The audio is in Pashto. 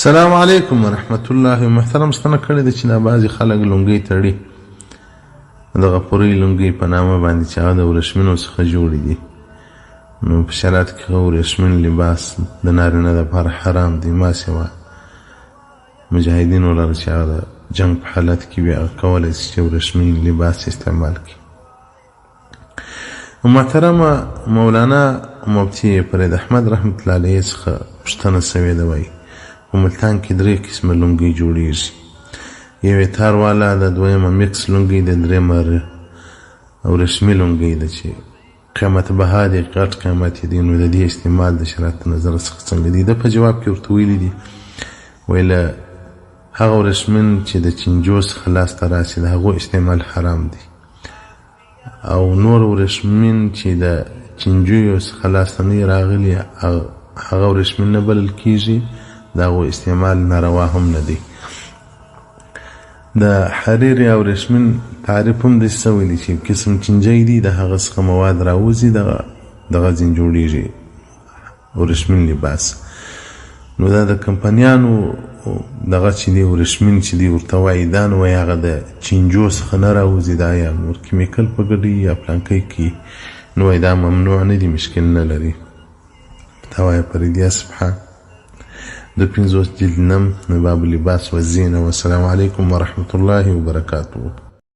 السلام علیکم ورحمت الله. محترم ستنه کړی د چې دا بعضې خلک لونګۍ تړي دغه پورۍ لونګۍ په نامه باندې چې هغه د ورېښمینو څخه جوړې دي. نو په شریعت کې هغه ورېښمین لباس د نارینه دپاره حرام دی. ما سوا مجاهدینو لره چې هغه د جنګ په حالت کې وي هغه کولی شي چې ورېښمین لباس استعمال کړي. محترمه مولانا مفتي فرید احمد رحمت الله علیه څخه پوښتنه سوې ده. وایي په ملتان کې 3 قسمه لونګۍ جوړیږي. یوې تار والا ده، دویمه میکس لونګۍ ده، دریمه ورېښمي لونګۍ ده چې قیمت بها دی، غټ قیمت یې دی. نو د دې استعمال د شریعت نظر څخه څنګه دی؟ ده په جواب کې ورته ویلي دي ویله هغه ورېښمین چې د چینجو څخه لاسته راسي د هغو استعمال حرام دی، او نور ورېښمین چې د چینجیو څخه لاسته نه راغلي هغه ورېښمین نه بلل کیږي، د هغو استعمال ناروا هم نه دی. د حریر او ورېښمین تعریف هم داسې سوی دی چې قسم چینجی دی د هغه څخه مواد راوځي دغه ځین جوړیږي ورېښمین لباس. نو دا د کمپنیانو دغه چې دی ورېښمین چې دی ورته وایي دا نو وایي هغه د چینجو څخه نه راوځي، دا یا نور کیمیکل په ګډوي یا پلانکی کې، نو وایي دا ممنوع نه دی، مشکل نه لري. تا وایي فریدیه سبحان د 50 جلد نم باب اللباس والزینه. والسلام علیکم ورحمة الله وبرکاته.